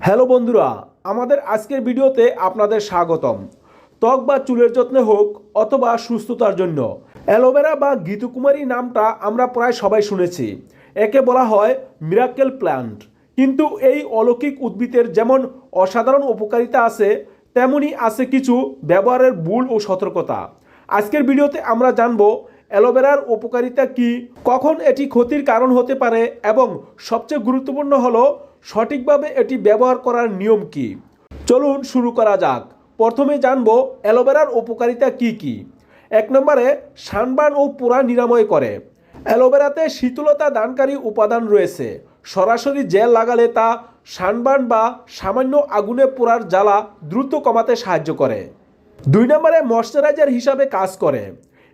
Hello বন্ধুরা, আমাদের আজকের ভিডিওতে আপনাদের স্বাগতম। ত্বক বা চুলের যত্নে হোক অথবা সুস্থতার জন্য অ্যালোভেরা বা ঘৃতকুমারী নামটা আমরা প্রায় সবাই শুনেছি। একে বলা হয় মিরাকেল প্ল্যান্ট। কিন্তু এই অলৌকিক উদ্ভিদের যেমন অসাধারণ উপকারিতা আছে, তেমনি আছে কিছু ব্যবহারের ভুল ও সতর্কতা। আজকের ভিডিওতে আমরা জানব অ্যালোভেরার উপকারিতা কি, কখন এটি ক্ষতির কারণ হতে পারে এবং সবচেয়ে গুরুত্বপূর্ণ হলো সঠিকভাবে এটি ব্যবহার করার নিয়ম কি। চলুন শুরু করা যাক। প্রথমে জানব অ্যালোভেরার উপকারিতা কি কি। 1 নম্বরে সানবার্ন ও পোড়া নিরাময় করে। অ্যালোভেরাতে শীতলতা দানকারী উপাদান রয়েছে। সরাসরি জেল লাগালে তা সানবার্ন বা সামান্য আগুনে পোড়ার জ্বালা দ্রুত কমাতে সাহায্য করে। 2 নম্বরে ময়শ্চারাইজার হিসাবে কাজ করে।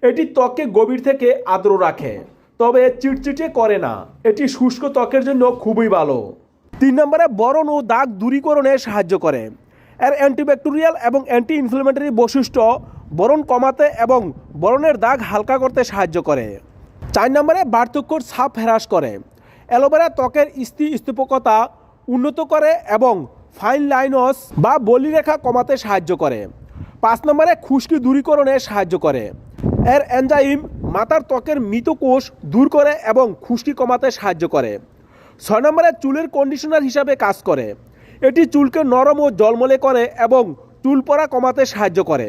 এটি ত্বককে গভীর থেকে আর্দ্র রাখে, তবে চিটচিটে করে না। এটি শুষ্ক ত্বকের জন্য খুবই ভালো। 3 নম্বরে ব্রণ ও দাগ দূরীকরণে সাহায্য করে। এর অ্যান্টিব্যাকটেরিয়াল এবং অ্যান্টি ইনফ্লামেটরি বৈশিষ্ট্য ব্রণ কমাতে এবং ব্রণের দাগ হালকা করতে সাহায্য করে। 4 নম্বরে বার্ধক্যর ছাপ হ্রাস করে। অ্যালোভেরা ত্বকের স্থিতিস্থাপকতা উন্নত করে এবং ফাইন লাইনস বা বলিরেখা কমাতে সাহায্য করে। 5 নম্বরে খুশকি দূরীকরণে সাহায্য করে। এর এনজাইম মাথার ত্বকের মৃত কোষ দূর করে এবং খুশকি কমাতে সাহায্য করে। 6 নম্বরে চুলের কন্ডিশনার হিসাবে কাজ করে। এটি চুলকে নরম ও জলমলে করে এবং চুল পড়া কমাতে সাহায্য করে।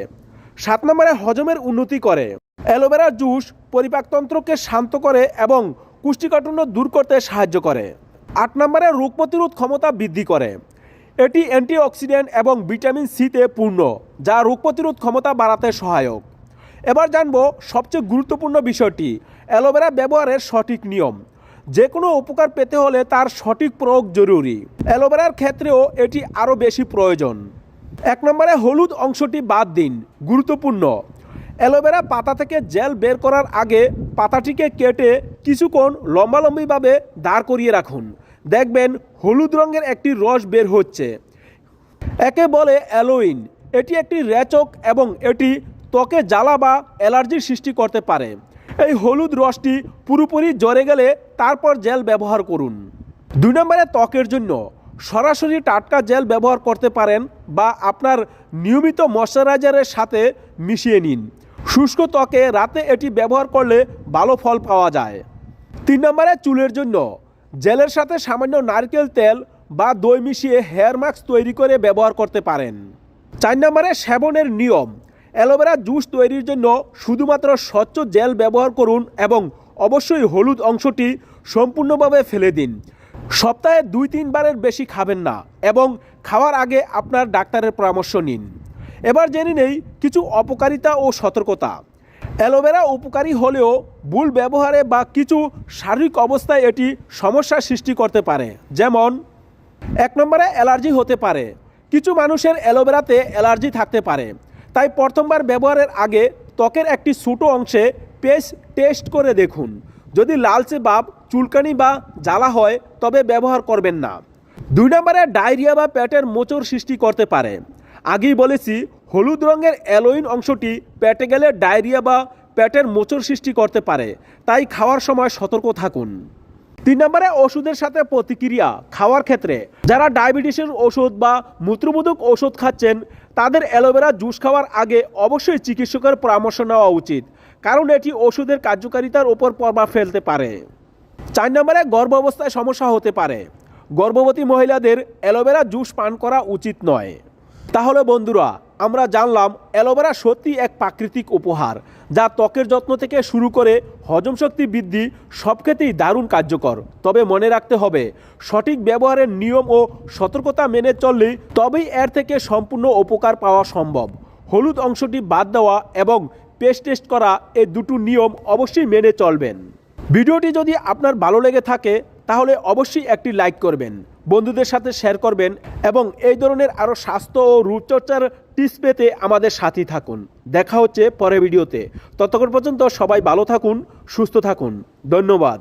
7 নম্বরে হজমের উন্নতি করে। অ্যালোভেরার জুস পরিপাকতন্ত্রকে শান্ত করে এবং কোষ্ঠকাঠিন্য দূর করতে সাহায্য করে। 8 নম্বরে রোগ প্রতিরোধ ক্ষমতা বৃদ্ধি করে। এটি অ্যান্টিঅক্সিডেন্ট এবং ভিটামিন সিতে পূর্ণ, যা রোগ প্রতিরোধ ক্ষমতা বাড়াতে সহায়ক। এবার জানবো সবচেয়ে গুরুত্বপূর্ণ বিষয়টি, অ্যালোভেরা ব্যবহারের সঠিক নিয়ম। যে কোনো উপকার পেতে হলে তার সঠিক প্রয়োগ জরুরি। অ্যালোভেরার ক্ষেত্রেও এটি আরও বেশি প্রয়োজন। 1 নম্বরে হলুদ অংশটি বাদ দিন। গুরুত্বপূর্ণ, অ্যালোভেরা পাতা থেকে জেল বের করার আগে পাতাটিকে কেটে কিছুক্ষণ লম্বালম্বিভাবে দাঁড় করিয়ে রাখুন। দেখবেন হলুদ রঙের একটি রস বের হচ্ছে। একে বলে অ্যালোইন। এটি একটি রেচক এবং এটি ত্বকে জ্বালা বা অ্যালার্জির সৃষ্টি করতে পারে। এই হলুদ রসটি পুরোপুরি ঝরে গেলে তারপর জেল ব্যবহার করুন। 2 নম্বরে ত্বকের জন্য সরাসরি টাটকা জেল ব্যবহার করতে পারেন বা আপনার নিয়মিত ময়শ্চারাইজারের সাথে মিশিয়ে নিন। শুষ্ক ত্বকে রাতে এটি ব্যবহার করলে ভালো ফল পাওয়া যায়। 3 নম্বরে চুলের জন্য জেলের সাথে সামান্য নারকেল তেল বা দই মিশিয়ে হেয়ার মাস্ক তৈরি করে ব্যবহার করতে পারেন। 4 নম্বরে সেবনের নিয়ম। অ্যালোভেরা জুস তৈরির জন্য শুধুমাত্র স্বচ্ছ জেল ব্যবহার করুন এবং অবশ্যই হলুদ অংশটি সম্পূর্ণভাবে ফেলে দিন। সপ্তাহে 2-3 বারের বেশি খাবেন না এবং খাওয়ার আগে আপনার ডাক্তারের পরামর্শ নিন। এবার জেনে নেই কিছু অপকারিতা ও সতর্কতা। অ্যালোভেরা উপকারী হলেও ভুল ব্যবহারে বা কিছু শারীরিক অবস্থায় এটি সমস্যার সৃষ্টি করতে পারে। যেমন 1 নম্বরে অ্যালার্জি হতে পারে। কিছু মানুষের অ্যালোভেরাতে অ্যালার্জি থাকতে পারে, তাই প্রথমবার ব্যবহারের আগে ত্বকের একটি ছোট অংশে পেস্ট টেস্ট করে দেখুন। যদি লালচে ভাব, চুলকানি বা জ্বালা হয় তবে ব্যবহার করবেন না। 2 নম্বরে ডায়রিয়া বা পেটের মোচড় সৃষ্টি করতে পারে। আগেই বলেছি, হলুদ রঙের অ্যালোইন অংশটি পেটে গেলে ডায়রিয়া বা পেটের মোচড় সৃষ্টি করতে পারে, তাই খাওয়ার সময় সতর্ক থাকুন। 3 নম্বরে ওষুধের সাথে প্রতিক্রিয়া। খাওয়ার ক্ষেত্রে যারা ডায়াবেটিসের ওষুধ বা মূত্রবোধক ওষুধ খাচ্ছেন তাদের অ্যালোভেরা জুস খাওয়ার আগে অবশ্যই চিকিৎসকের পরামর্শ নেওয়া উচিত, কারণ এটি ওষুধের কার্যকারিতার উপর প্রভাব ফেলতে পারে। 4 নম্বরে গর্ভাবস্থায় সমস্যা হতে পারে। গর্ভবতী মহিলাদের অ্যালোভেরা জুস পান করা উচিত নয়। তাহলে বন্ধুরা, আমরা জানলাম অ্যালোভেরা সত্যি এক প্রাকৃতিক উপহার, যা ত্বকের যত্ন থেকে শুরু করে হজম শক্তি বৃদ্ধি সব ক্ষেত্রেই দারুণ কার্যকর। তবে মনে রাখতে হবে, সঠিক ব্যবহারের নিয়ম ও সতর্কতা মেনে চললেই তবেই এর থেকে সম্পূর্ণ উপকার পাওয়া সম্ভব। হলুদ অংশটি বাদ দেওয়া এবং পেস্ট টেস্ট করা, এই দুটো নিয়ম অবশ্যই মেনে চলবেন। ভিডিওটি যদি আপনার ভালো লেগে থাকে তাহলে অবশ্যই একটি লাইক করবেন, বন্ধুদের সাথে শেয়ার করবেন এবং এই ধরনের আরও স্বাস্থ্য ও রূপচর্চার টিপস পেতে আমাদের সাথেই থাকুন। দেখা হচ্ছে পরের ভিডিওতে। ততক্ষণ পর্যন্ত সবাই ভালো থাকুন, সুস্থ থাকুন। ধন্যবাদ।